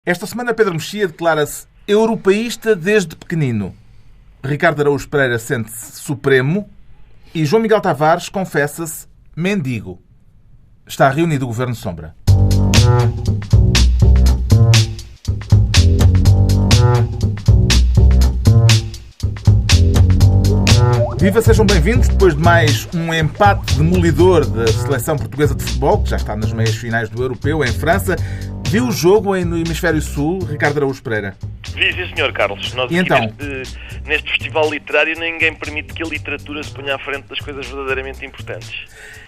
Esta semana Pedro Mexia declara-se europeísta desde pequenino. Ricardo Araújo Pereira sente-se supremo e João Miguel Tavares confessa-se mendigo. Está reunido o Governo Sombra. Viva, sejam bem-vindos. Depois de mais um empate demolidor da seleção portuguesa de futebol, que já está nas meias finais do Europeu, em França. Viu o jogo no Hemisfério Sul, Ricardo Araújo Pereira? Vi, sim, senhor Carlos. Nós e aqui então? neste festival literário ninguém permite que a literatura se ponha à frente das coisas verdadeiramente importantes.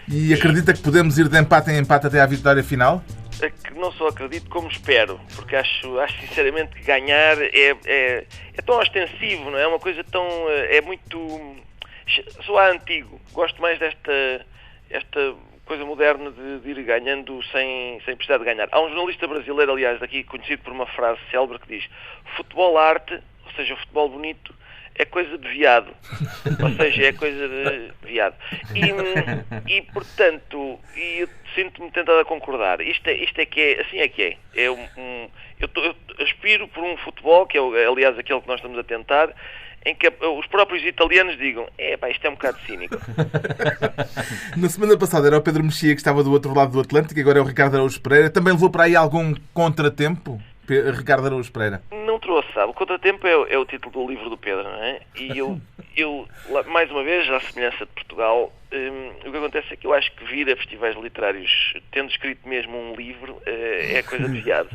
E acredita que podemos ir de empate em empate até à vitória final? É que não só acredito, como espero. Porque acho sinceramente que ganhar é tão ostensivo, não é? É uma coisa tão... é muito... soa antigo. Gosto mais desta coisa moderna de ir ganhando sem precisar de ganhar. Há um jornalista brasileiro, aliás, daqui conhecido por uma frase célebre que diz: futebol arte, ou seja, futebol bonito, é coisa de viado. Ou seja, é coisa de viado. E portanto, eu sinto-me tentado a concordar. Isto é que é, assim é que é. Eu aspiro por um futebol, que é aliás aquele que nós estamos a tentar, em que os próprios italianos digam: isto é um bocado cínico. Na semana passada era o Pedro Mexia que estava do outro lado do Atlântico, agora é o Ricardo Araújo Pereira. Também levou para aí algum contratempo, Ricardo Araújo Pereira? Não trouxe, sabe? O contratempo é o título do livro do Pedro, não é? E eu mais uma vez, à semelhança de Portugal, o que acontece é que eu acho que vir a festivais literários tendo escrito mesmo um livro é coisa de viado.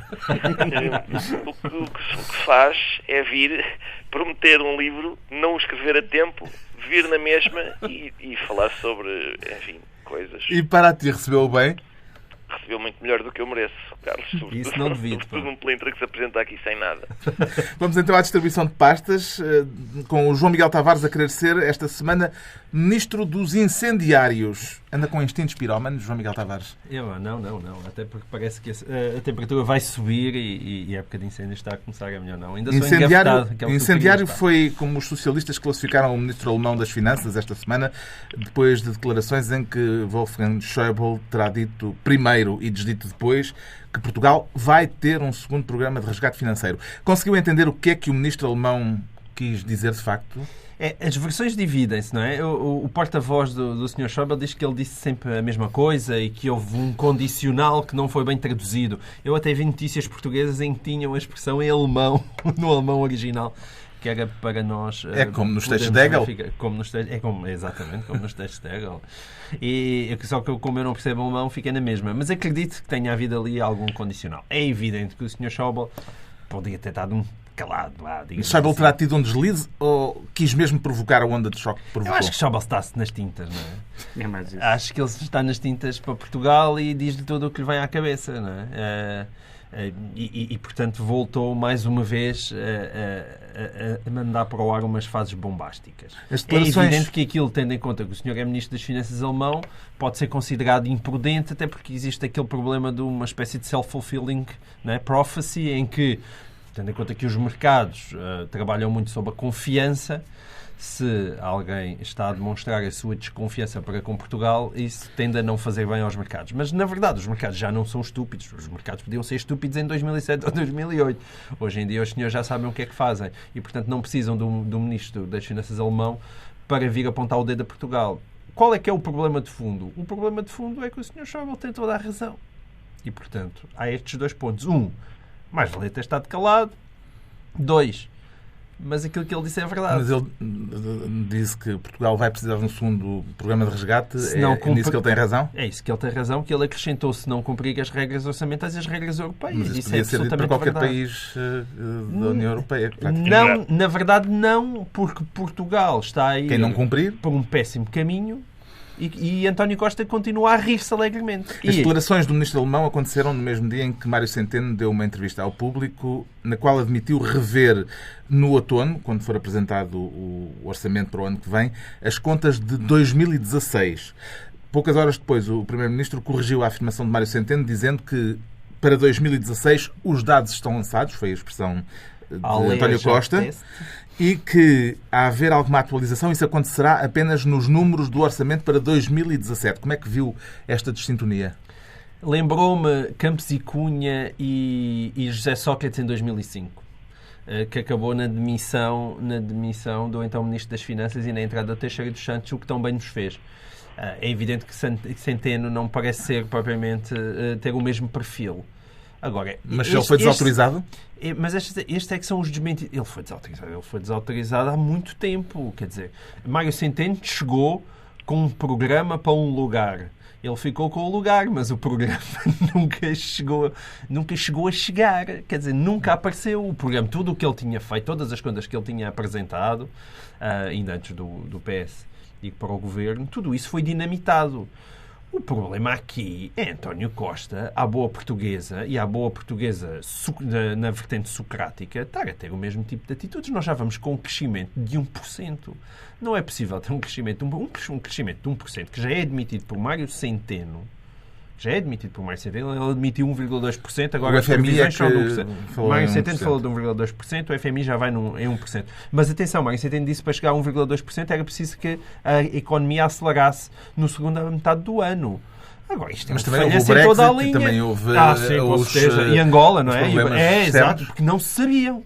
O que se faz é vir, prometer um livro, não o escrever a tempo, vir na mesma e falar sobre, enfim, coisas. E para ti, recebeu bem? Recebeu muito melhor do que eu mereço, Carlos. Isso não devido. Sobretudo um pelintra que se apresenta aqui sem nada. Vamos então à distribuição de pastas, com o João Miguel Tavares a querer ser, esta semana, Ministro dos Incendiários. Anda com instintos pirómanos, João Miguel Tavares? Não. Até porque parece que a temperatura vai subir e a época de incêndio está a começar a melhor. Não. Ainda sou engavetado. Incendiário foi como os socialistas classificaram o Ministro Alemão das Finanças esta semana, depois de declarações em que Wolfgang Schäuble terá dito primeiro e desdito depois que Portugal vai ter um segundo programa de resgate financeiro. Conseguiu entender o que é que o Ministro Alemão quis dizer de facto? As versões dividem-se, não é? O porta-voz do Sr. Schäuble diz que ele disse sempre a mesma coisa e que houve um condicional que não foi bem traduzido. Eu até vi notícias portuguesas em que tinham a expressão em alemão, no alemão original, que era para nós... É como nos textos de Hegel? Exatamente, como nos textos de Hegel. Só que como eu não percebo alemão, fiquei na mesma. Mas acredito que tenha havido ali algum condicional. É evidente que o Sr. Schäuble podia ter estado calado. Schäuble terá tido um deslize ou quis mesmo provocar a onda de choque que provocou? Eu acho que Schäuble está-se nas tintas, não é? É mais isso. Acho que ele está nas tintas para Portugal e diz-lhe tudo o que lhe vem à cabeça, não é? Portanto, voltou mais uma vez a mandar para o ar umas fases bombásticas. É evidente que aquilo, tendo em conta que o senhor é Ministro das Finanças alemão, pode ser considerado imprudente, até porque existe aquele problema de uma espécie de self-fulfilling, não é? Prophecy, em que, tendo em conta que os mercados trabalham muito sob a confiança, se alguém está a demonstrar a sua desconfiança para com Portugal, isso tende a não fazer bem aos mercados. Mas, na verdade, os mercados já não são estúpidos. Os mercados podiam ser estúpidos em 2007 ou 2008. Hoje em dia, os senhores já sabem o que é que fazem. E, portanto, não precisam do Ministro das Finanças alemão para vir apontar o dedo a Portugal. Qual é que é o problema de fundo? O problema de fundo é que o Sr. Schäuble tem toda a razão. E, portanto, há estes dois pontos. Mais valia ter estado calado. 2, mas aquilo que ele disse é verdade. Mas ele disse que Portugal vai precisar de um segundo programa de resgate. É nisso que ele tem razão? É isso que ele tem razão, que ele acrescentou se não cumprir as regras orçamentais e as regras europeias. Mas isso podia ser dito para qualquer país da União Europeia. Não, na verdade não, porque Portugal está aí quem não cumprir por um péssimo caminho. E António Costa continua a rir-se alegremente. As declarações do ministro alemão aconteceram no mesmo dia em que Mário Centeno deu uma entrevista ao público na qual admitiu rever no outono, quando for apresentado o orçamento para o ano que vem, as contas de 2016. Poucas horas depois, o primeiro-ministro corrigiu a afirmação de Mário Centeno, dizendo que para 2016 os dados estão lançados, foi a expressão de António Costa, e que, a haver alguma atualização, isso acontecerá apenas nos números do orçamento para 2017. Como é que viu esta dissintonia? Lembrou-me Campos e Cunha e José Sócrates em 2005, que acabou na demissão do então Ministro das Finanças e na entrada do Teixeira dos Santos, o que tão bem nos fez. É evidente que Centeno não parece ser propriamente ter o mesmo perfil. Agora, mas ele foi desautorizado? Mas estes é que são os desmentidos. Ele foi desautorizado há muito tempo. Quer dizer, Mário Centeno chegou com um programa para um lugar. Ele ficou com o lugar, mas o programa nunca chegou a chegar. Quer dizer, nunca apareceu o programa. Tudo o que ele tinha feito, todas as contas que ele tinha apresentado, ainda antes do PS e para o Governo, tudo isso foi dinamitado. O problema aqui é António Costa, à boa portuguesa, e à boa portuguesa na vertente socrática, estar a ter o mesmo tipo de atitudes. Nós já vamos com um crescimento de 1%. Não é possível ter um crescimento de 1%, que já é admitido por Mário Centeno. Ele admitiu 1,2%, agora as previsões são de 1%. Mário Centeno falou de 1,2%, o FMI já vai em 1%. Mas atenção, Mário Centeno disse que para chegar a 1,2% era preciso que a economia acelerasse no segunda metade do ano. Agora, isto é mas também houve o Brexit, também houve sim, com certeza. E Angola, não é? Exato, porque não se sabiam.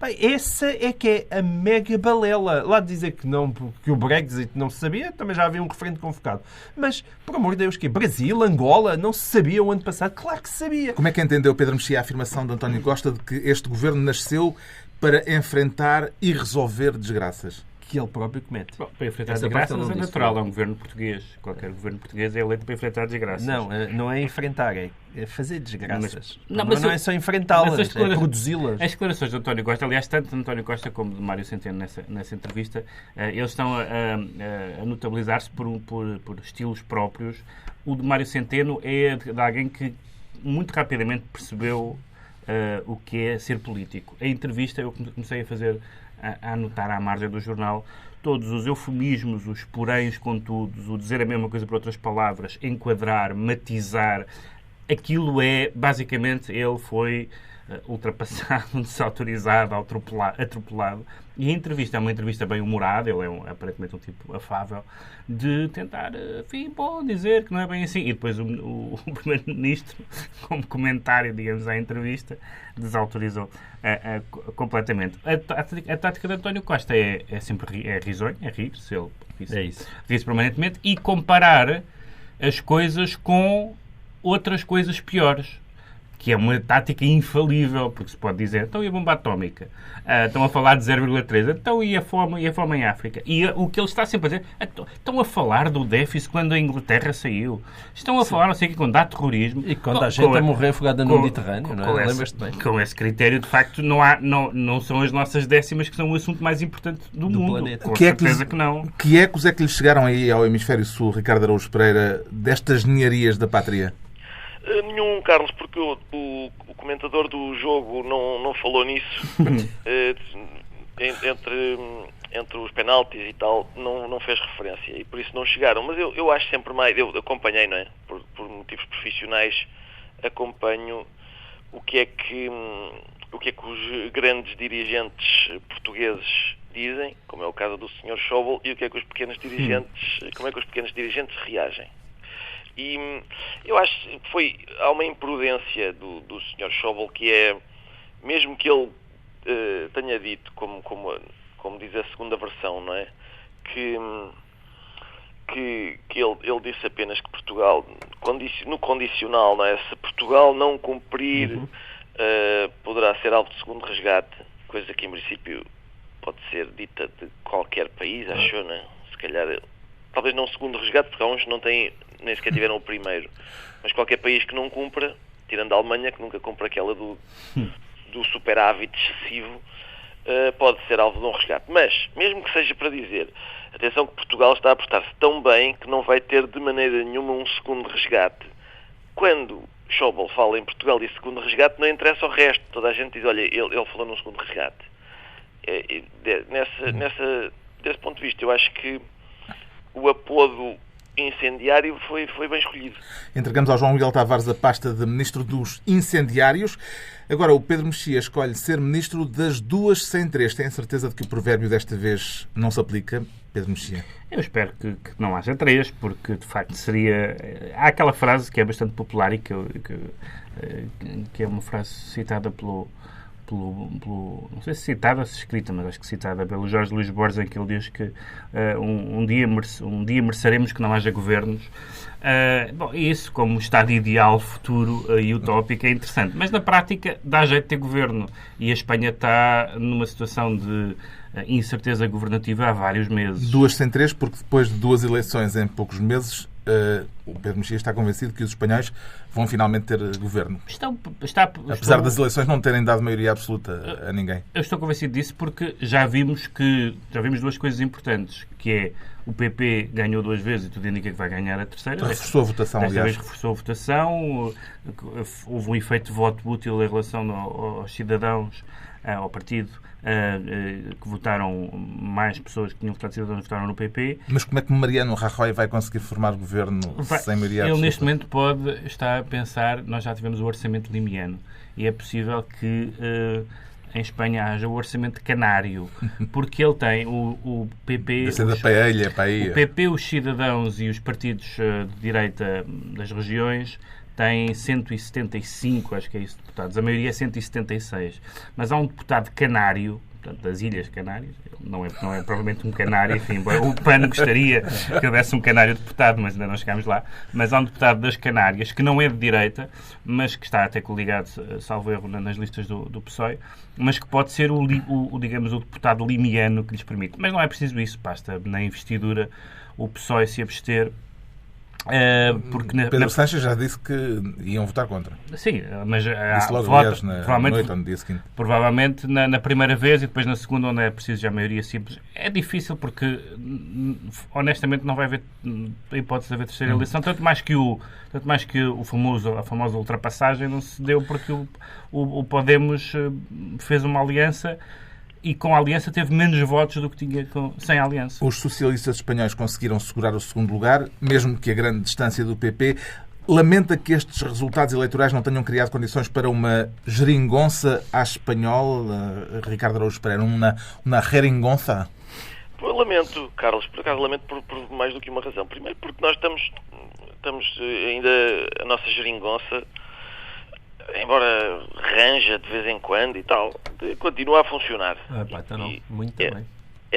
Bem, essa é que é a mega balela. Lá de dizer que não, porque o Brexit não se sabia, também já havia um referendo convocado. Mas, por amor de Deus, que Brasil, Angola, não se sabia o ano passado? Claro que se sabia. Como é que entendeu, Pedro Mexia, a afirmação de António Costa de que este governo nasceu para enfrentar e resolver desgraças? Que ele próprio comete. Bom, para enfrentar desgraças é natural, é um governo português. Qualquer governo português é eleito para enfrentar desgraças. Não é enfrentar, é fazer desgraças. Mas não é só enfrentá-las, é produzi-las. As declarações de António Costa, aliás, tanto de António Costa como de Mário Centeno nessa entrevista, eles estão a notabilizar-se por estilos próprios. O de Mário Centeno é de alguém que muito rapidamente percebeu o que é ser político. A entrevista eu comecei a anotar à margem do jornal todos os eufemismos, os poréns, contudos, o dizer a mesma coisa por outras palavras, enquadrar, matizar. Aquilo é, basicamente, ele foi ultrapassado, desautorizado, atropelado. E a entrevista é uma entrevista bem humorada, ele é aparentemente um tipo afável, de tentar, enfim, dizer que não é bem assim. E depois o Primeiro-Ministro, como comentário, digamos, à entrevista, desautorizou completamente. A tática de António Costa é sempre risonho, é rir-se, rir-se permanentemente, e comparar as coisas com outras coisas piores, que é uma tática infalível, porque se pode dizer, então e a bomba atómica? Estão a falar de 0,3, então e a fome em África? E o que ele está sempre a dizer, estão a falar do déficit quando a Inglaterra saiu, estão a falar, não sei o que, quando há terrorismo. E quando há gente a morrer afogada no Mediterrâneo, não é? Lembras-te bem? Com esse critério, de facto, não são as nossas décimas que são o assunto mais importante do mundo. Planeta. Com certeza que não. Que ecos é que lhe chegaram aí ao Hemisfério Sul, Ricardo Araújo Pereira, destas ninharias da pátria? Nenhum, Carlos, porque o comentador do jogo não falou nisso. Entre os penaltis e tal, não fez referência e por isso não chegaram. Mas eu acho sempre mais... Eu acompanhei, não é? Por motivos profissionais, acompanho o que é que os grandes dirigentes portugueses dizem, como é o caso do Sr. Schäuble, e o que é que os pequenos dirigentes... Como é que os pequenos dirigentes reagem. E eu acho que há uma imprudência do Sr. Schäuble, que é, mesmo que ele tenha dito, como diz a segunda versão, não é? Que ele disse apenas que Portugal, no condicional, não é? Se Portugal não cumprir, poderá ser alvo de segundo resgate, coisa que em princípio pode ser dita de qualquer país, acho, não é? Se calhar... Talvez não o segundo resgate, porque há uns que não têm, nem sequer tiveram o primeiro. Mas qualquer país que não cumpra, tirando a Alemanha, que nunca cumpra aquela do superávit excessivo, pode ser alvo de um resgate. Mas, mesmo que seja para dizer, atenção que Portugal está a portar-se tão bem que não vai ter de maneira nenhuma um segundo resgate. Quando Schäuble fala em Portugal e segundo resgate, não interessa o resto. Toda a gente diz, olha, ele falou num segundo resgate. Desse ponto de vista, eu acho que o apodo incendiário foi bem escolhido. Entregamos ao João Miguel Tavares a pasta de Ministro dos Incendiários. Agora, o Pedro Mexia escolhe ser Ministro das duas sem três. Tem a certeza de que o provérbio desta vez não se aplica, Pedro Mexia? Eu espero que não haja três, porque de facto seria... Há aquela frase que é bastante popular e que é uma frase citada pelo não sei se citada ou se escrita, mas acho que citada pelo Jorge Luís Borges, em que ele diz que um dia mereceremos que não haja governos. Bom, isso como estado ideal, futuro e utópico é interessante, mas na prática dá jeito de ter governo, e a Espanha está numa situação de incerteza governativa há vários meses. Duas sem três, porque depois de duas eleições em poucos meses, o Pedro Mexia está convencido que os espanhóis vão finalmente ter governo. Apesar das eleições não terem dado maioria absoluta a ninguém. Eu estou convencido disso porque já vimos duas coisas importantes, que é o PP ganhou 2 vezes e tudo indica que vai ganhar a terceira. Reforçou a votação, Desta aliás. vez reforçou a votação, houve um efeito de voto útil em relação aos cidadãos, ao partido, que votaram, mais pessoas que tinham votado cidadãos votaram no PP. Mas como é que Mariano Rajoy vai conseguir formar governo sem maioria absoluta? Ele neste momento pode estar a pensar, nós já tivemos o orçamento limiano e é possível que em Espanha haja o orçamento canário, porque ele tem o PP... O PP, os cidadãos e os partidos de direita das regiões têm 175, acho que é isso, deputados. A maioria é 176. Mas há um deputado canário, portanto, das Ilhas Canárias, não é provavelmente um canário, enfim, o PAN gostaria que houvesse um canário deputado, mas ainda não chegámos lá. Mas há um deputado das Canárias, que não é de direita, mas que está até coligado, salvo erro, nas listas do PSOE, mas que pode ser digamos, o deputado limiano que lhes permite. Mas não é preciso isso, basta na investidura o PSOE se abster. Porque Pedro Sánchez já disse que iam votar contra. Sim, mas disse logo, aliás, na noite ou no dia seguinte. Provavelmente na primeira vez e depois na segunda, onde é preciso já maioria simples. É difícil porque honestamente não vai haver a hipótese de haver terceira eleição, tanto mais que a famosa ultrapassagem não se deu porque o Podemos fez uma aliança e com a aliança teve menos votos do que tinha sem a aliança. Os socialistas espanhóis conseguiram segurar o segundo lugar, mesmo que a grande distância do PP. Lamenta que estes resultados eleitorais não tenham criado condições para uma geringonça à espanhola, Ricardo Araújo Pereira, uma geringonça? Eu lamento, Carlos, por acaso lamento por mais do que uma razão. Primeiro porque nós estamos ainda, a nossa geringonça, embora ranja de vez em quando e tal, continua a funcionar. Então não, muito bem.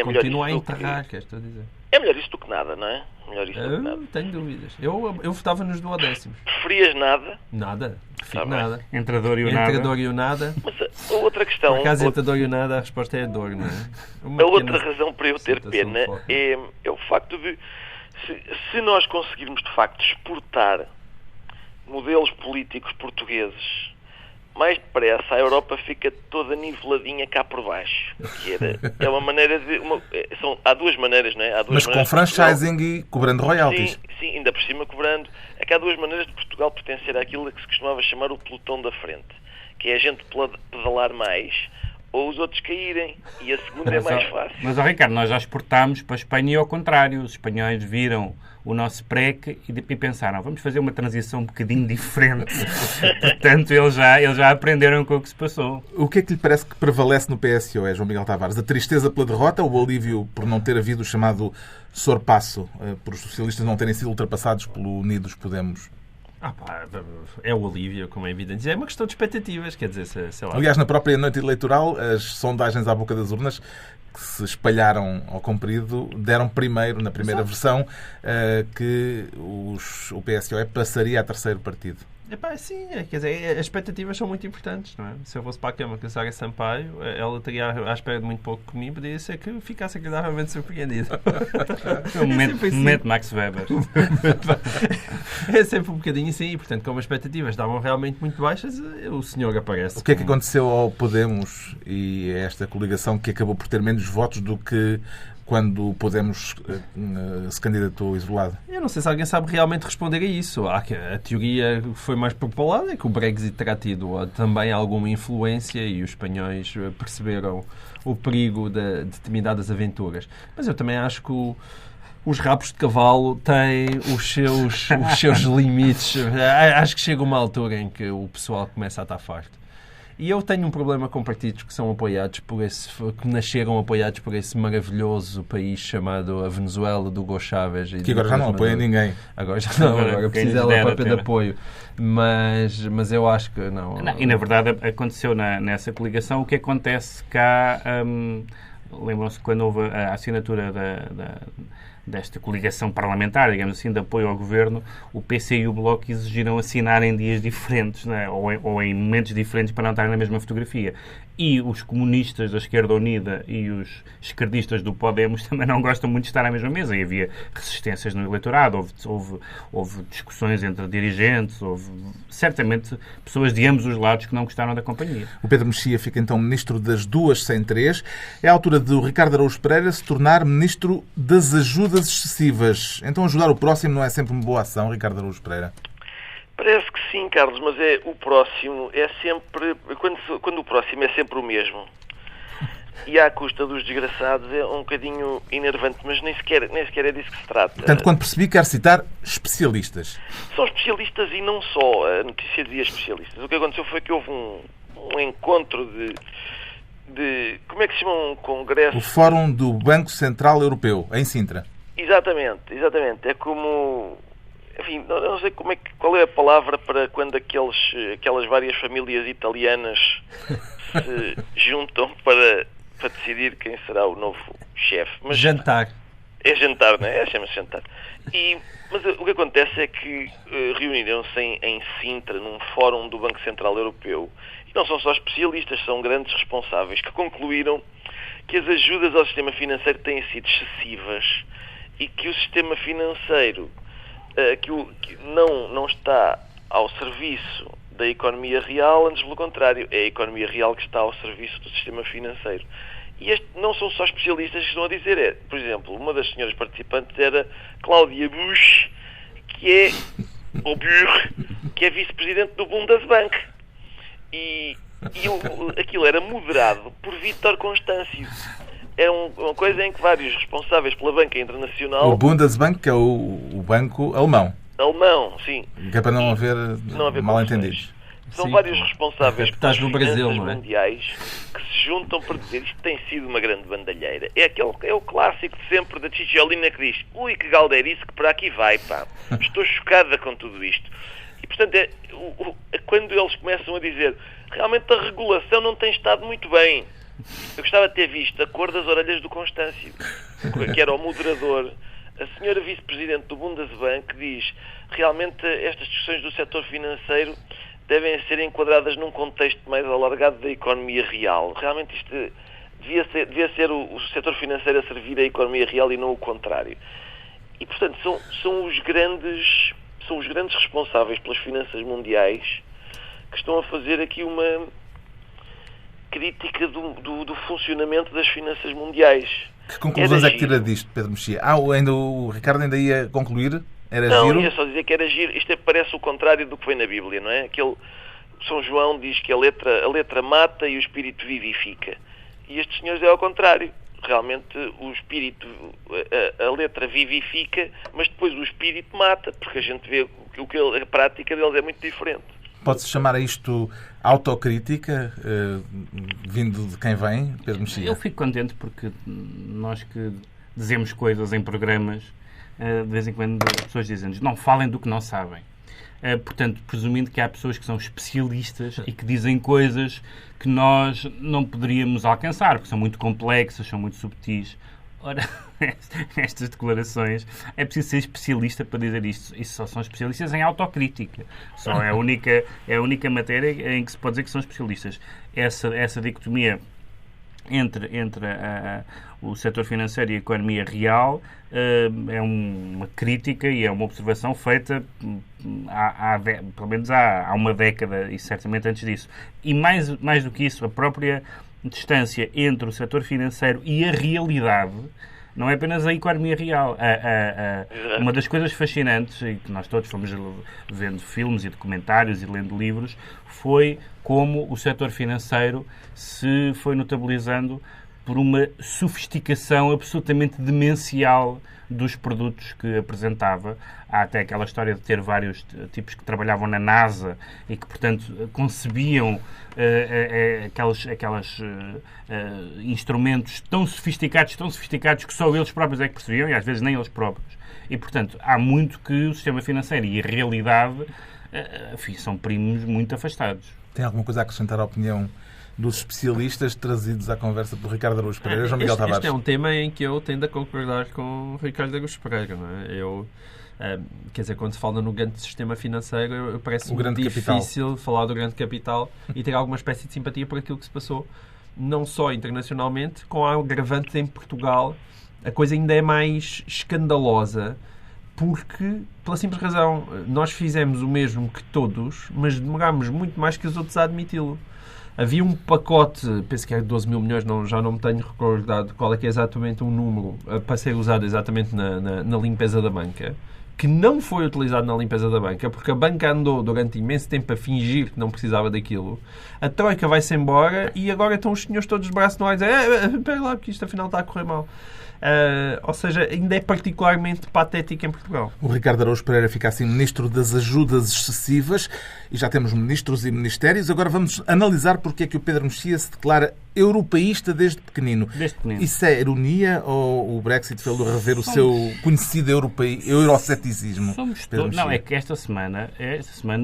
Continua a enterrar, queres tu dizer? É melhor isso do que nada, não é? Melhor isso do que nada. Tenho dúvidas. Eu votava nos duodécimos. Preferias nada? Nada. Prefiro nada. Entre a dor e o nada. Entre a dor e o nada. Mas a outra questão... Por acaso, entre a dor e o nada, a resposta é a dor, não é? A outra razão para eu ter pena é o facto de... Se nós conseguirmos, de facto, exportar modelos políticos portugueses mais depressa, a Europa fica toda niveladinha cá por baixo. É uma maneira de... há duas maneiras, não é? Mas com franchising e cobrando royalties. Sim, ainda por cima cobrando. É que há duas maneiras de Portugal pertencer àquilo que se costumava chamar o pelotão da frente, que é a gente pedalar mais ou os outros caírem. E a segunda é mais fácil. Mas, Ricardo, nós já exportámos para a Espanha e ao contrário. Os espanhóis viram o nosso PREC e pensaram, vamos fazer uma transição um bocadinho diferente. Portanto, eles já aprenderam com o que se passou. O que é que lhe parece que prevalece no PSOE, João Miguel Tavares? A tristeza pela derrota ou o alívio por não ter havido o chamado sorpasso, por os socialistas não terem sido ultrapassados pelo Unidos Podemos? É o alívio, como é evidente. É uma questão de expectativas, quer dizer, sei lá. Aliás, na própria noite eleitoral, as sondagens à boca das urnas que se espalharam ao comprido deram primeiro, na primeira versão, que o PSOE passaria a terceiro partido. Sim, quer dizer, as expectativas são muito importantes, não é? Se eu fosse para a Câmara com a Sara Sampaio, ela estaria à espera de muito pouco comigo, podia ser que ficasse agradavelmente surpreendido. Momento Max Weber. É sempre um bocadinho assim, e portanto, como as expectativas estavam realmente muito baixas, o senhor aparece. O que é que aconteceu ao Podemos e a esta coligação que acabou por ter menos votos do que quando o Podemos se candidatou isolado? Eu não sei se alguém sabe realmente responder a isso. A teoria que foi mais propalada é que o Brexit terá tido também alguma influência e os espanhóis perceberam o perigo de determinadas aventuras. Mas eu também acho que os rabos de cavalo têm os seus limites. Acho que chega uma altura em que o pessoal começa a estar farto. E eu tenho um problema com partidos que são apoiados que nasceram apoiados por esse maravilhoso país chamado a Venezuela, do Hugo Chávez. Que agora já não apoia ninguém. Agora já não, agora precisa dela própria de apoio. Mas eu acho que não. E na verdade aconteceu nessa coligação o que acontece cá. Lembram-se quando houve a assinatura desta coligação parlamentar, digamos assim, de apoio ao governo, o PC e o Bloco exigiram assinar em dias diferentes, né? ou em momentos diferentes para não estarem na mesma fotografia. E os comunistas da Esquerda Unida e os esquerdistas do Podemos também não gostam muito de estar à mesma mesa. E havia resistências no eleitorado, houve discussões entre dirigentes, houve certamente pessoas de ambos os lados que não gostaram da companhia. O Pedro Mexia fica então ministro das duas sem três. É a altura de o Ricardo Araújo Pereira se tornar ministro das ajudas excessivas. Então ajudar o próximo não é sempre uma boa ação, Ricardo Araújo Pereira? Parece que sim, Carlos, mas o próximo é sempre... Quando o próximo é sempre o mesmo, e à custa dos desgraçados, é um bocadinho enervante, mas nem sequer é disso que se trata. Portanto, quando percebi, quero citar especialistas. São especialistas e não só. A notícia dizia especialistas. O que aconteceu foi que houve um encontro de... Como é que se chama um congresso? O Fórum do Banco Central Europeu, em Sintra. Exatamente. É como... Enfim, não sei qual é a palavra para quando aquelas várias famílias italianas se juntam para decidir quem será o novo chefe. Mas jantar. É jantar, não é? Chama-se jantar. Mas o que acontece é que reuniram-se em Sintra, num fórum do Banco Central Europeu. E não são só especialistas, são grandes responsáveis que concluíram que as ajudas ao sistema financeiro têm sido excessivas e que o sistema financeiro que não está ao serviço da economia real, antes pelo contrário, é a economia real que está ao serviço do sistema financeiro. E não são só especialistas que estão a dizer. Por exemplo, uma das senhoras participantes era Cláudia Busch, que é vice-presidente do Bundesbank. E aquilo era moderado por Vítor Constâncio. É uma coisa em que vários responsáveis pela banca internacional... O Bundesbank, que é o banco alemão. Alemão, sim. Que é para não haver mal-entendidos. São vários responsáveis pelas Brasil, finanças mundiais que se juntam para dizer isto tem sido uma grande bandalheira. É o clássico de sempre da Cicciolina que diz: ui, que galdeirice que por aqui vai, pá. Estou chocada com tudo isto. E, portanto, quando eles começam a dizer realmente a regulação não tem estado muito bem. Eu gostava de ter visto a cor das orelhas do Constâncio, que era o moderador. A senhora vice-presidente do Bundesbank diz: realmente estas discussões do setor financeiro devem ser enquadradas num contexto mais alargado da economia real. Realmente isto devia ser o setor financeiro a servir a economia real e não o contrário. E, portanto, são os grandes responsáveis pelas finanças mundiais que estão a fazer aqui uma crítica do funcionamento das finanças mundiais. Que conclusões é que tira disto, Pedro Mexia? O Ricardo ainda ia concluir? Não, ia só dizer que era giro. Isto parece o contrário do que vem na Bíblia, não é? São João diz que a letra mata e o espírito vivifica. E estes senhores é ao contrário. Realmente o espírito, a letra vivifica, mas depois o espírito mata, porque a gente vê que a prática deles é muito diferente. Pode-se chamar a isto autocrítica, vindo de quem vem, Pedro Mexia? Eu fico contente porque nós que dizemos coisas em programas, de vez em quando as pessoas dizem-nos não falem do que não sabem. Portanto, presumindo que há pessoas que são especialistas e que dizem coisas que nós não poderíamos alcançar, porque são muito complexas, são muito subtis. Ora, estas declarações, é preciso ser especialista para dizer isto. Isso só são especialistas em autocrítica. Só é a única matéria em que se pode dizer que são especialistas. Essa dicotomia entre o setor financeiro e a economia real é uma crítica e é uma observação feita pelo menos há uma década e certamente antes disso. E mais do que isso, a própria distância entre o setor financeiro e a realidade não é apenas a economia real. Uma das coisas fascinantes, e que nós todos fomos vendo filmes e documentários e lendo livros, foi como o setor financeiro se foi notabilizando por uma sofisticação absolutamente demencial dos produtos que apresentava. Há até aquela história de ter vários tipos que trabalhavam na NASA e que, portanto, concebiam aquelas instrumentos tão sofisticados que só eles próprios é que percebiam, e às vezes nem eles próprios. E, portanto, há muito que o sistema financeiro e a realidade são primos muito afastados. Tem alguma coisa a acrescentar à opinião dos especialistas trazidos à conversa por Ricardo Araújo Pereira? João Miguel Tavares. Este é um tema em que eu tendo a concordar com o Ricardo Araújo Pereira. Não é? Quer dizer, quando se fala no grande sistema financeiro, parece-me difícil falar do grande capital e ter alguma espécie de simpatia por aquilo que se passou, não só internacionalmente, com a agravante em Portugal. A coisa ainda é mais escandalosa, porque, pela simples razão, nós fizemos o mesmo que todos, mas demorámos muito mais que os outros a admiti-lo. Havia um pacote, penso que era de 12 mil milhões, já não me tenho recordado qual é que é exatamente o número, para ser usado exatamente na limpeza da banca, que não foi utilizado na limpeza da banca, porque a banca andou durante imenso tempo a fingir que não precisava daquilo. A Troika vai-se embora e agora estão os senhores todos de braço no ar a dizer espera lá, que isto afinal está a correr mal. Ou seja, ainda é particularmente patético em Portugal. O Ricardo Araújo Pereira fica assim Ministro das Ajudas Excessivas e já temos ministros e ministérios. Agora vamos analisar porque é que o Pedro Mexia se declara europeísta desde pequenino. Isso é ironia ou o Brexit fez-lo rever o seu conhecido euroceticismo? Não, é que esta semana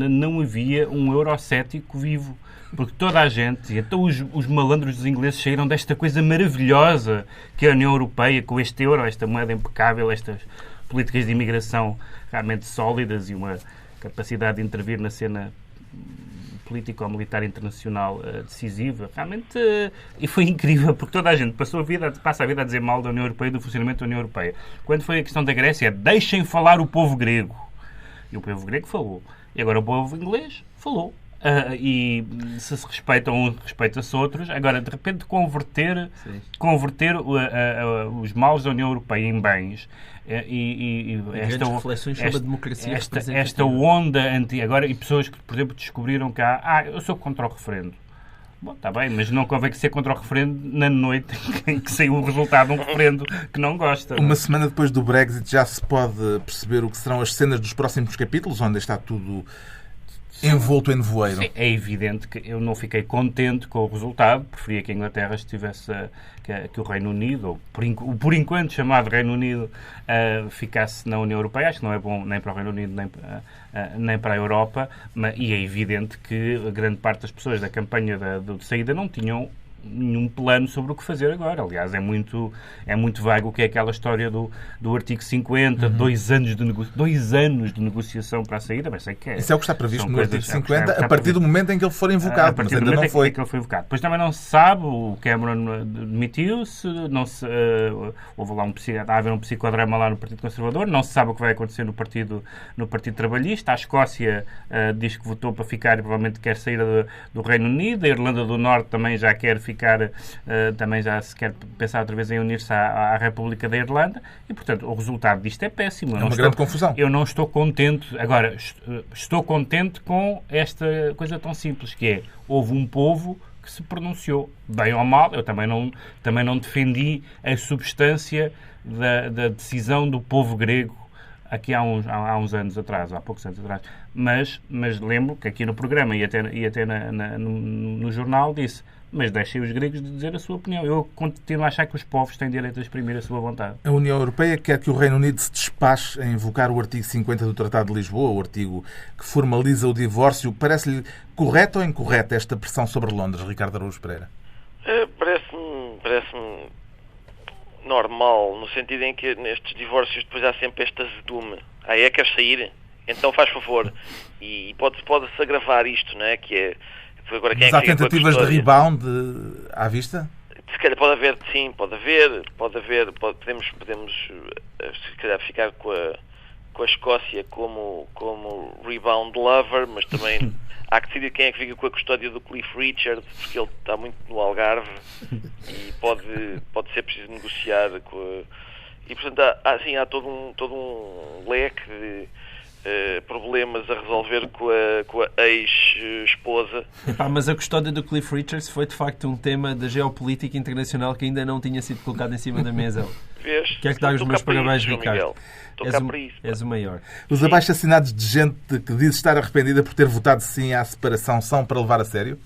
não havia um eurocético vivo. Porque toda a gente, e até os malandros dos ingleses saíram desta coisa maravilhosa que é a União Europeia, com este euro, esta moeda impecável, estas políticas de imigração realmente sólidas e uma capacidade de intervir na cena político-militar internacional decisiva. Realmente, e foi incrível, porque toda a gente passa a vida a dizer mal da União Europeia e do funcionamento da União Europeia. Quando foi a questão da Grécia, deixem falar o povo grego. E o povo grego falou. E agora o povo inglês falou. E se respeitam uns, respeitam-se outros. Agora, de repente, converter os maus da União Europeia em bens e esta onda agora, e pessoas que, por exemplo, descobriram que eu sou contra o referendo. Bom, está bem, mas não convém que ser contra o referendo na noite em que saiu o resultado de um referendo que não gosta. Uma semana depois do Brexit já se pode perceber o que serão as cenas dos próximos capítulos, onde está tudo envolto em nevoeiro. Sim, é evidente que eu não fiquei contente com o resultado. Preferia que a Inglaterra estivesse, que o Reino Unido, ou por enquanto chamado Reino Unido, ficasse na União Europeia. Acho que não é bom nem para o Reino Unido nem para a Europa. E é evidente que a grande parte das pessoas da campanha de saída não tinham nenhum plano sobre o que fazer agora. Aliás, é muito vago o que é aquela história do artigo 50, 2 anos de negociação para a saída, mas sei que é. Isso é o que está previsto no artigo 50 a partir do momento em que ele for invocado, mas ainda não foi. Que ele foi invocado. Depois também não se sabe, o Cameron demitiu-se, houve lá a haver um psicodrama lá no Partido Conservador, não se sabe o que vai acontecer no Partido Trabalhista. A Escócia diz que votou para ficar e provavelmente quer sair do Reino Unido. A Irlanda do Norte também já quer ficar, também já se quer pensar outra vez em unir-se à República da Irlanda e, portanto, o resultado disto é péssimo. É uma grande confusão. Eu não estou contente. Agora, estou contente com esta coisa tão simples, que é, houve um povo que se pronunciou, bem ou mal. Eu também não defendi a substância da decisão do povo grego aqui há uns anos atrás, há poucos anos atrás. Mas lembro que aqui no programa e até no jornal disse: mas deixem os gregos de dizer a sua opinião. Eu continuo a achar que os povos têm direito a exprimir a sua vontade. A União Europeia quer que o Reino Unido se despache a invocar o artigo 50 do Tratado de Lisboa, o artigo que formaliza o divórcio. Parece-lhe correta ou incorreta esta pressão sobre Londres, Ricardo Araújo Pereira? Parece-me normal, no sentido em que nestes divórcios depois há sempre este azedume. Queres sair? Então faz favor. E pode-se agravar isto, não é? Que é agora, mas há tentativas de rebound à vista? Se calhar pode haver, sim, pode haver. Podemos se calhar ficar com a Escócia como rebound lover, mas também há que decidir quem é que fica com a custódia do Cliff Richard, porque ele está muito no Algarve e pode ser preciso negociar com a... E, portanto, há todo um leque problemas a resolver com a ex-esposa. Mas a custódia do Cliff Richards foi de facto um tema da geopolítica internacional que ainda não tinha sido colocado em cima da mesa. Vês? Quero te dar os meus parabéns, Ricardo. Estou cá para isso. És o maior. Os abaixo-assinados de gente que diz estar arrependida por ter votado sim à separação são para levar a sério?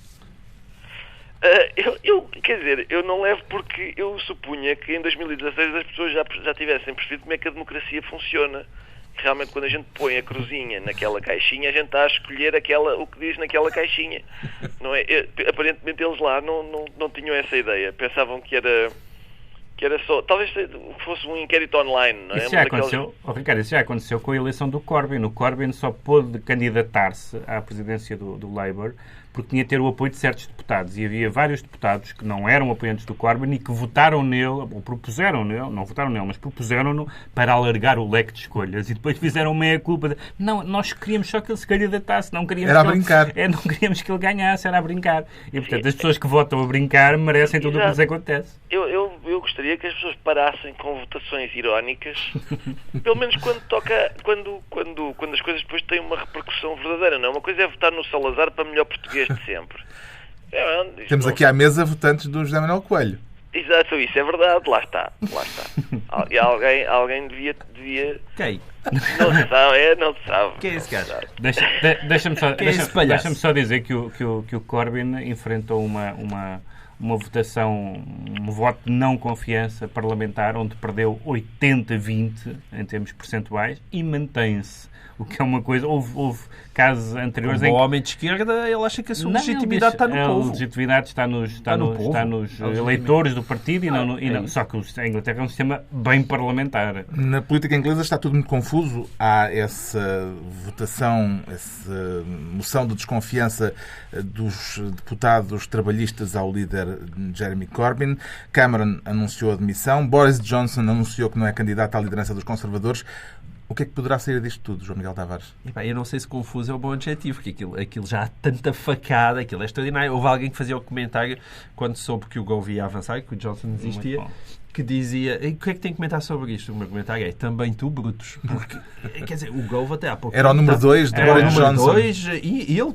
Quer dizer, eu não levo porque eu supunha que em 2016 as pessoas já tivessem percebido como é que a democracia funciona. Realmente, quando a gente põe a cruzinha naquela caixinha, a gente está a escolher o que diz naquela caixinha. Não é? Aparentemente eles lá não tinham essa ideia. Pensavam que era só... Talvez fosse um inquérito online, não é? Isso já aconteceu, Ricardo, isso já aconteceu com a eleição do Corbyn. O Corbyn só pôde candidatar-se à presidência do Labour porque tinha de ter o apoio de certos deputados. E havia vários deputados que não eram apoiantes do Corbyn e que votaram nele, ou propuseram nele, não votaram nele, mas propuseram-no para alargar o leque de escolhas. E depois fizeram meia-culpa. Não, nós queríamos só que ele se candidatasse. Não queríamos era a brincar. Não queríamos que ele ganhasse, era a brincar. E, portanto, as pessoas que votam a brincar merecem tudo o que lhes acontece. Eu gostaria que as pessoas parassem com votações irónicas, pelo menos quando as coisas depois têm uma repercussão verdadeira. Não? Uma coisa é votar no Salazar para melhor português de sempre. Temos aqui à mesa votantes do José Manuel Coelho. Exato, isso é verdade. Lá está. E alguém devia... Quem? Não se sabe. Quem é esse gajo? Deixa-me só dizer que o Corbyn enfrentou uma votação, um voto de não confiança parlamentar, onde perdeu 80-20 em termos percentuais e mantém-se. O que é uma coisa... Houve casos anteriores em que... O homem de esquerda, ele acha que a sua legitimidade está no povo. A legitimidade está nos eleitores do partido só que a Inglaterra é um sistema bem parlamentar. Na política inglesa está tudo muito confuso. Há essa votação, essa moção de desconfiança dos deputados trabalhistas ao líder Jeremy Corbyn. Cameron anunciou a demissão. Boris Johnson anunciou que não é candidato à liderança dos conservadores. O que é que poderá sair disto tudo, João Miguel Tavares? Eu não sei se confuso é o bom adjetivo, porque aquilo já há tanta facada, aquilo é extraordinário. Houve alguém que fazia o comentário, quando soube que o Gove ia avançar, que o Johnson desistia, que dizia, o que é que tem que comentar sobre isto? O meu comentário é, também tu, Brutus. Porque, quer dizer, o Gove até há pouco... Era o número 2 de Boris Johnson. E ele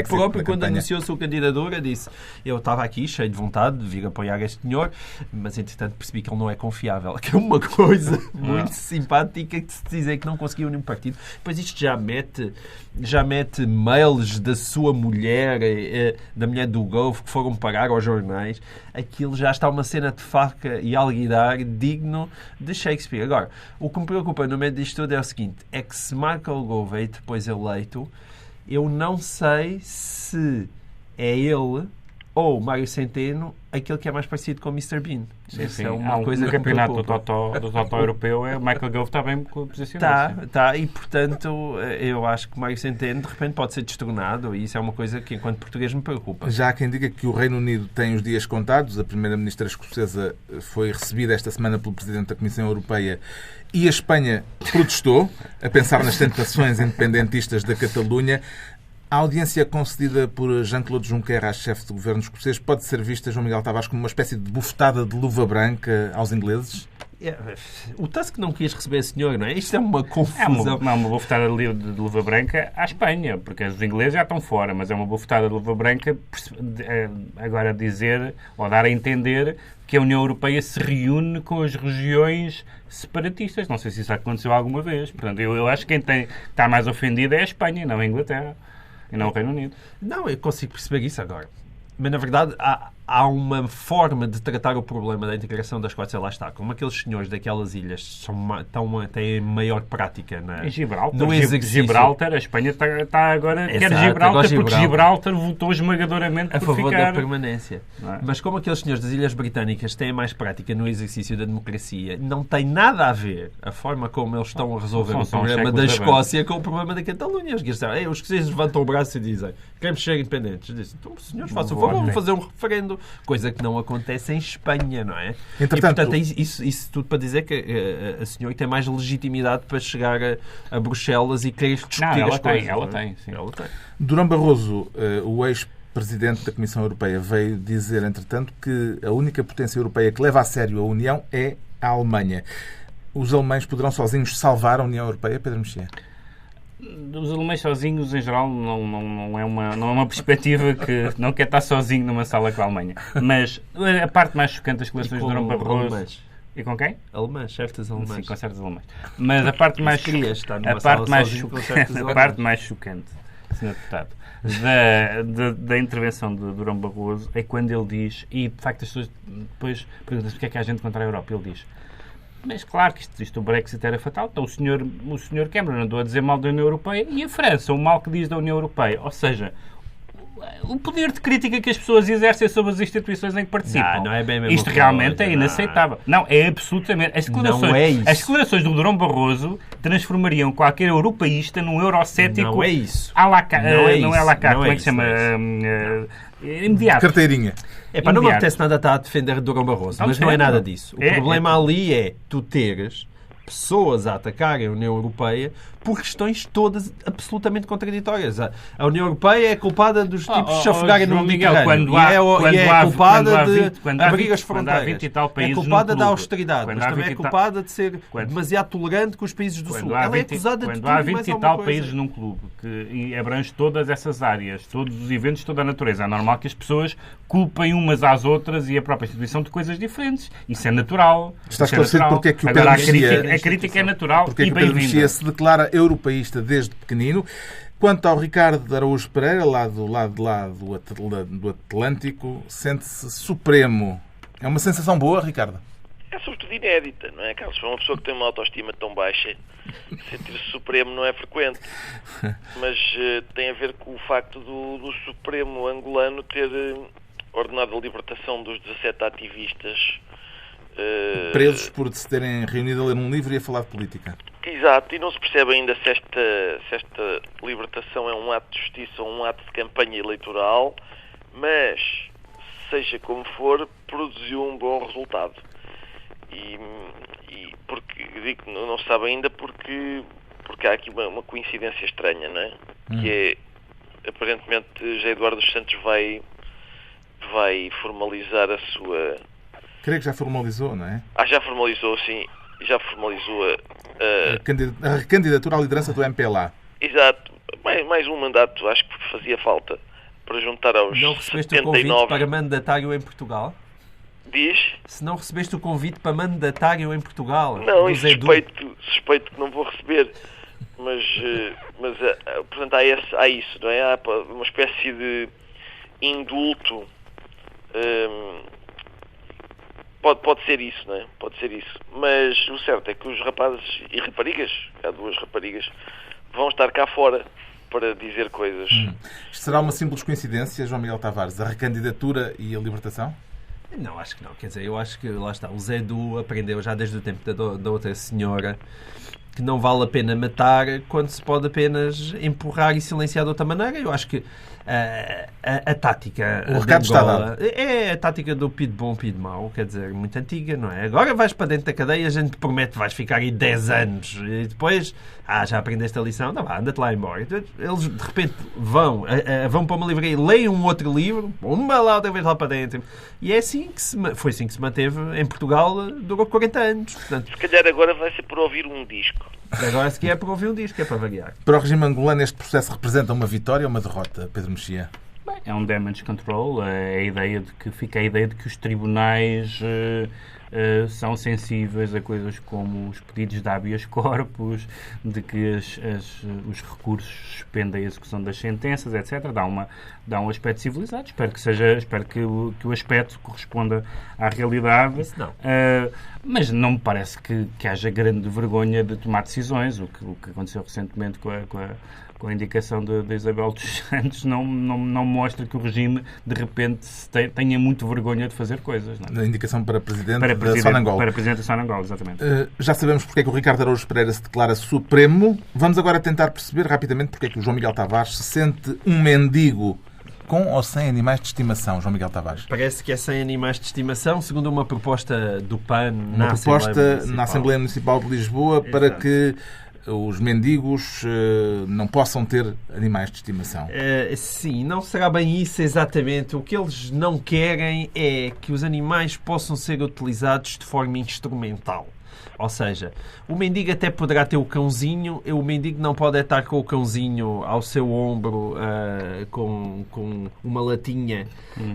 próprio, quando anunciou a sua candidatura, disse, eu estava aqui cheio de vontade de vir apoiar este senhor, mas entretanto percebi que ele não é confiável. Que é uma coisa muito simpática de se dizer que não conseguiu nenhum partido. Depois isto já mete mails da sua mulher, da mulher do Gove, que foram parar aos jornais. Aquilo já está uma cena de faca e alguidar digno de Shakespeare. Agora, o que me preocupa no meio disto tudo é o seguinte, é que se Michael Gove é depois eleito, eu não sei se é ele ou Mário Centeno aquele que é mais parecido com o Mr. Bean. Sim. É uma coisa no campeonato do Totó europeu, o Michael Gove está bem posicionado. Está, e portanto eu acho que Mário Centeno de repente pode ser destronado e isso é uma coisa que enquanto português me preocupa. Já há quem diga que o Reino Unido tem os dias contados. A primeira-ministra escocesa foi recebida esta semana pelo Presidente da Comissão Europeia e a Espanha protestou, a pensar nas tentações independentistas da Catalunha. A audiência concedida por Jean-Claude Juncker à chefe do governo escocês pode ser vista, João Miguel Tavares, como uma espécie de bufetada de luva branca aos ingleses? O Tusk não quis receber a senhora, não é? Isto é uma confusão. É uma bufetada de luva branca à Espanha, porque os ingleses já estão fora, mas é uma bufetada de luva branca agora dizer, ou dar a entender que a União Europeia se reúne com as regiões separatistas. Não sei se isso aconteceu alguma vez. Portanto, eu acho que quem está mais ofendido é a Espanha e não a Inglaterra. E não o Reino Unido. Não, eu consigo perceber isso agora. Mas, na verdade, há uma forma de tratar o problema da integração da Escócia, lá está. Como aqueles senhores daquelas ilhas têm maior prática em Gibraltar. No exercício. Gibraltar, a Espanha está agora... Exato, quer Gibraltar, porque Gibraltar votou esmagadoramente a favor da permanência. É? Mas como aqueles senhores das Ilhas Britânicas têm mais prática no exercício da democracia, não tem nada a ver a forma como eles estão a resolver o problema da Escócia com o problema da Catalunha. Os escoceses levantam o braço e dizem queremos ser independentes. Dizem, então, senhores, façam o favor, vamos fazer um referendo. Coisa que não acontece em Espanha, não é? Entretanto, e, portanto, isso tudo para dizer que a senhora tem mais legitimidade para chegar a Bruxelas e querer discutir as coisas. Ela tem. Durão Barroso, o ex-presidente da Comissão Europeia, veio dizer, entretanto, que a única potência europeia que leva a sério a União é a Alemanha. Os alemães poderão sozinhos salvar a União Europeia, Pedro Mexia? Os alemães sozinhos, em geral, não é uma perspectiva que não quer estar sozinho numa sala com a Alemanha. Mas a parte mais chocante das declarações de Durão Barroso... Alemães. E com quem? Alemães, certas alemãs. Sim, com certos alemães. Mas a parte mais chocante, Sr. Deputado, da intervenção de Durão Barroso é quando ele diz, e de facto as pessoas depois perguntam-se porque é que há gente contra a Europa. Ele diz: mas claro que isto o Brexit era fatal, então o senhor Cameron andou a dizer mal da União Europeia e a França, o mal que diz da União Europeia. Ou seja, o poder de crítica que as pessoas exercem sobre as instituições em que participam. Não é bem a mesma Isto realmente é inaceitável. Não, é absolutamente. As declarações do Durão Barroso transformariam qualquer europeísta num eurocético. Não é isso. Não é à la carte. Como é que se chama? Imediato. Carteirinha. Não me apetece nada estar a defender Durão Barroso, mas não é nada disso. O problema ali é tu teres pessoas a atacarem a União Europeia por questões todas absolutamente contraditórias. A União Europeia é culpada dos tipos se afogarem no Mediterrâneo e é culpada de abrir as fronteiras. É culpada da austeridade, mas também é culpada de ser demasiado tolerante com os países do Sul. Ela é acusada de tudo e mais alguma coisa. Quando há 20 e tal países num clube que abrange todas essas áreas, todos os eventos, toda a natureza, é normal que as pessoas culpem umas às outras e a própria instituição de coisas diferentes. Isso é natural. Está esclarecido porque é que o Pedro Mexia... A crítica é natural porque é que o Pedro Mexia se declara europeísta desde pequenino. Quanto ao Ricardo Araújo Pereira, lá do Atlântico, sente-se supremo. É uma sensação boa, Ricardo? É sobretudo inédita, não é, Carlos? Para uma pessoa que tem uma autoestima tão baixa, sentir-se supremo não é frequente. Mas tem a ver com o facto do Supremo angolano ter ordenado a libertação dos 17 ativistas presos por se terem reunido a ler um livro e a falar de política. Exato, e não se percebe ainda se esta libertação é um ato de justiça ou um ato de campanha eleitoral, mas, seja como for, produziu um bom resultado. E porque, digo que não se sabe ainda porque há aqui uma coincidência estranha, não é? Que é, aparentemente, José Eduardo dos Santos vai formalizar a sua... Creio que já formalizou, não é? Já formalizou, sim. Já formalizou a candidatura à liderança do MPLA. Exato. Mais um mandato, acho que fazia falta para juntar aos 79... Não recebeste o convite para mandatário em Portugal? Diz? Se não recebeste o convite para mandatário em Portugal? Não, suspeito que não vou receber. Mas portanto, há isso, não é? Há uma espécie de indulto... Pode ser isso, não é? Pode ser isso. Mas o certo é que os rapazes e raparigas, há duas raparigas, vão estar cá fora para dizer coisas. Isto será uma simples coincidência, João Miguel Tavares, a recandidatura e a libertação? Não, acho que não. Quer dizer, eu acho que, lá está, o Zé Du aprendeu já desde o tempo da outra senhora que não vale a pena matar quando se pode apenas empurrar e silenciar de outra maneira. Eu acho que a tática o recado está dado. É a tática do pido bom, pido mau, quer dizer, muito antiga, não é? Agora vais para dentro da cadeia, a gente te promete que vais ficar aí 10 anos e depois, já aprendeste a lição, não vá, anda-te lá embora. Eles de repente vão para uma livraria, leem um outro livro, uma lá outra vez lá para dentro, e é assim que foi assim que se manteve em Portugal, durou 40 anos. Portanto, se calhar agora vai ser por ouvir um disco. Agora se quer por ouvir um disco, é para variar. Para o regime angolano, este processo representa uma vitória ou uma derrota, Pedro Mexia? É um damage control. Fica a ideia de que os tribunais são sensíveis a coisas como os pedidos de habeas corpus, de que os recursos suspendem a execução das sentenças, etc. Dá um aspecto civilizado. Espero que o aspecto corresponda à realidade. Isso não. Mas não me parece que haja grande vergonha de tomar decisões. O que aconteceu recentemente com a indicação de Isabel dos Santos não mostra que o regime, de repente, tenha muito vergonha de fazer coisas. Não é? A indicação para Presidente da Sonangol. Para Presidente da Sonangol, exatamente. Já sabemos porque é que o Ricardo Araújo Pereira se declara supremo. Vamos agora tentar perceber rapidamente porque é que o João Miguel Tavares se sente um mendigo com ou sem animais de estimação, João Miguel Tavares? Parece que é sem animais de estimação, segundo uma proposta do PAN na Assembleia Municipal de Lisboa. Exato. Para que os mendigos não possam ter animais de estimação. Sim, não será bem isso exatamente. O que eles não querem é que os animais possam ser utilizados de forma instrumental. Ou seja, o mendigo até poderá ter o cãozinho, o mendigo não pode estar com o cãozinho ao seu ombro com uma latinha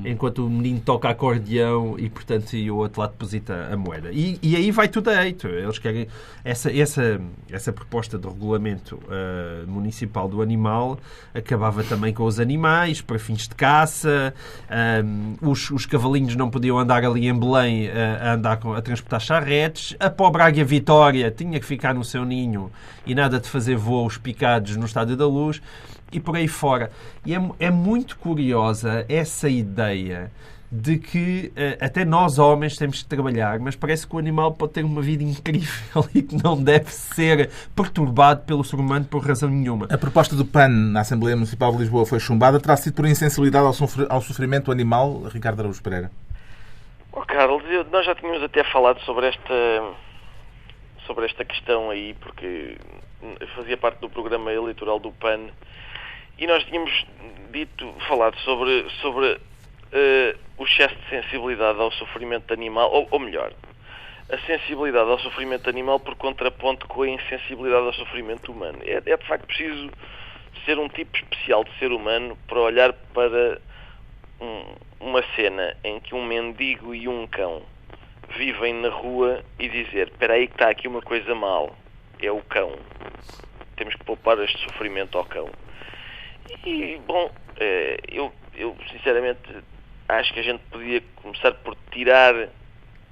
enquanto o menino toca acordeão e, portanto, e o outro lá deposita a moeda. E aí vai tudo a eito. Eles querem essa proposta de regulamento municipal do animal acabava também com os animais para fins de caça. Os cavalinhos não podiam andar ali em Belém a transportar charretes. A pobre águia Vitória tinha que ficar no seu ninho e nada de fazer voos picados no Estádio da Luz e por aí fora. E é muito curiosa essa ideia de que até nós homens temos que trabalhar, mas parece que o animal pode ter uma vida incrível e que não deve ser perturbado pelo ser humano por razão nenhuma. A proposta do PAN na Assembleia Municipal de Lisboa foi chumbada. Terá sido por insensibilidade ao sofrimento animal, Ricardo Araújo Pereira? Carlos, nós já tínhamos até falado sobre esta questão aí, porque fazia parte do programa eleitoral do PAN e nós tínhamos falado sobre o excesso de sensibilidade ao sofrimento animal, ou melhor, a sensibilidade ao sofrimento animal por contraponto com a insensibilidade ao sofrimento humano. É de facto preciso ser um tipo especial de ser humano para olhar para uma cena em que um mendigo e um cão vivem na rua e dizer: espera aí que está aqui uma coisa mal, é o cão, temos que poupar este sofrimento ao cão. E, bom, eu sinceramente acho que a gente podia começar por tirar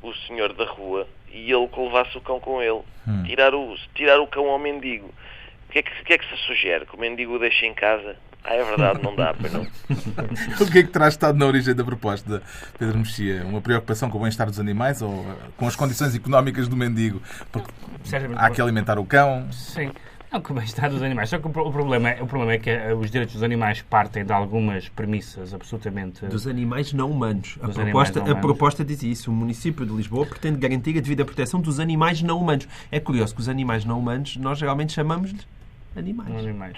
o senhor da rua e ele que levasse o cão com ele. Tirar o cão ao mendigo. O que é que se sugere? Que o mendigo o deixe em casa? É verdade, não dá, pois não. O que é que terá estado na origem da proposta, Pedro Mexia? Uma preocupação com o bem-estar dos animais ou com as condições económicas do mendigo? Porque há que alimentar o cão. Sim. Não, com o bem-estar dos animais. Só que o problema é que os direitos dos animais partem de algumas premissas absolutamente... Dos animais não humanos. A proposta diz isso. O município de Lisboa pretende garantir a devida proteção dos animais não humanos. É curioso que os animais não humanos nós geralmente chamamos-lhes animais.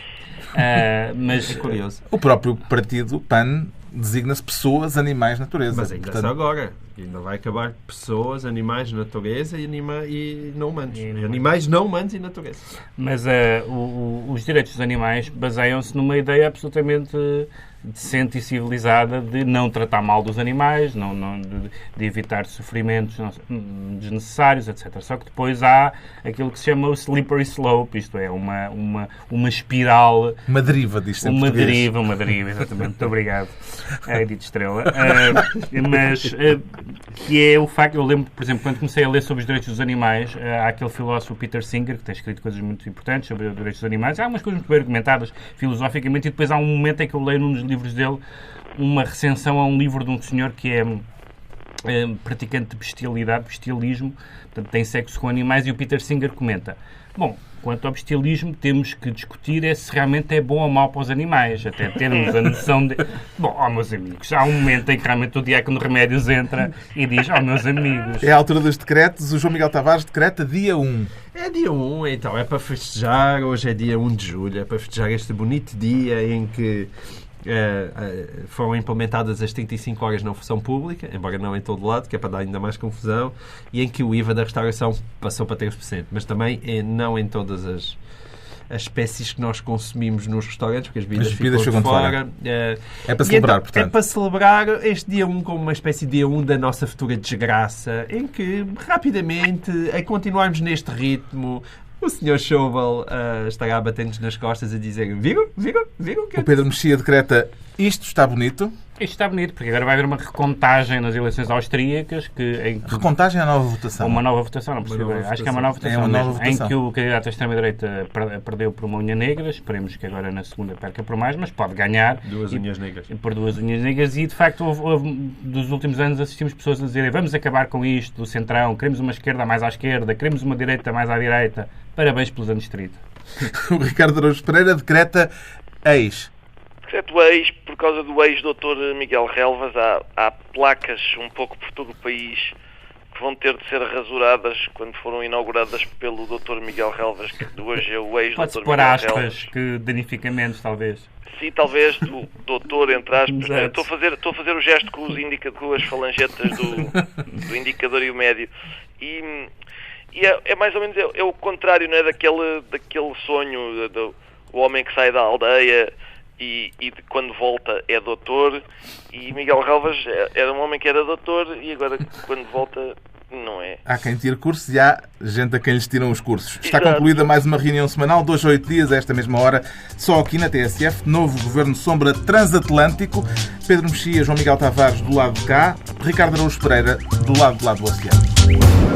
Mas é curioso. O próprio partido PAN designa-se pessoas, animais, natureza. Mas ainda só agora. Ainda vai acabar pessoas, animais, natureza e não humanos. Animais não humanos e natureza. Mas os direitos dos animais baseiam-se numa ideia absolutamente decente e civilizada de não tratar mal dos animais, de evitar sofrimentos desnecessários, etc. Só que depois há aquilo que se chama o slippery slope, isto é, uma espiral... Uma deriva, diz sempre. Uma deriva, exatamente. Muito obrigado, Edith Estrela. Mas que é o facto... Eu lembro, por exemplo, quando comecei a ler sobre os direitos dos animais, há aquele filósofo Peter Singer, que tem escrito coisas muito importantes sobre os direitos dos animais. Há umas coisas muito bem argumentadas filosoficamente e depois há um momento em que eu leio num dos livros dele uma recensão a um livro de um senhor que é praticante de bestialismo, portanto tem sexo com animais, e o Peter Singer comenta: bom, quanto ao bestialismo, temos que discutir se realmente é bom ou mau para os animais, até termos a noção de... Bom, meus amigos, há um momento em que realmente o Diácono Remédios entra e diz: meus amigos... É a altura dos decretos. O João Miguel Tavares decreta dia 1. É dia 1, então, é para festejar. Hoje é dia 1 de julho, é para festejar este bonito dia em que foram implementadas as 35 horas na função pública, embora não em todo lado, que é para dar ainda mais confusão, e em que o IVA da restauração passou para 3%, mas também não em todas as espécies que nós consumimos nos restaurantes, porque as bebidas ficam de fora. É para celebrar, então, portanto. É para celebrar este dia 1 como uma espécie de dia 1 da nossa futura desgraça, em que, rapidamente, a continuarmos neste ritmo, o Sr. Schauble estará a bater-nos nas costas a dizer: viram? O Pedro Mexia decreta: isto está bonito. Isto está bonito, porque agora vai haver uma recontagem nas eleições austríacas. Recontagem à nova votação? Uma nova votação, não percebo. Acho que é uma nova votação. Em que o candidato à extrema-direita perdeu por uma unha negra. Esperemos que agora na segunda perca por mais, mas pode ganhar. Unhas negras. Por 2 unhas negras. E, de facto, dos últimos anos assistimos pessoas a dizerem: vamos acabar com isto do centrão, queremos uma esquerda mais à esquerda, queremos uma direita mais à direita. Parabéns pelos anos 30. O Ricardo Araújo Pereira decreta ex. Decreto ex, por causa do ex-doutor Miguel Relvas, há placas um pouco por todo o país que vão ter de ser rasuradas quando foram inauguradas pelo doutor Miguel Relvas, que hoje é o ex-doutor Miguel Relvas. Pode-se pôr aspas que danifica menos, talvez. Sim, talvez, do doutor, entre aspas. Estou a fazer o gesto com as falangetas do indicador e o médio. E é mais ou menos é o contrário, não é? Daquele sonho do homem que sai da aldeia e quando volta é doutor, e Miguel Relvas era um homem que era doutor e agora quando volta não é. Há quem tire cursos e há gente a quem lhes tiram os cursos. Está Exato. concluída mais uma reunião semanal, 2 a 8 dias, a esta mesma hora, só aqui na TSF, novo Governo Sombra Transatlântico. Pedro Mexia, João Miguel Tavares do lado de cá, Ricardo Araújo Pereira do lado do oceano.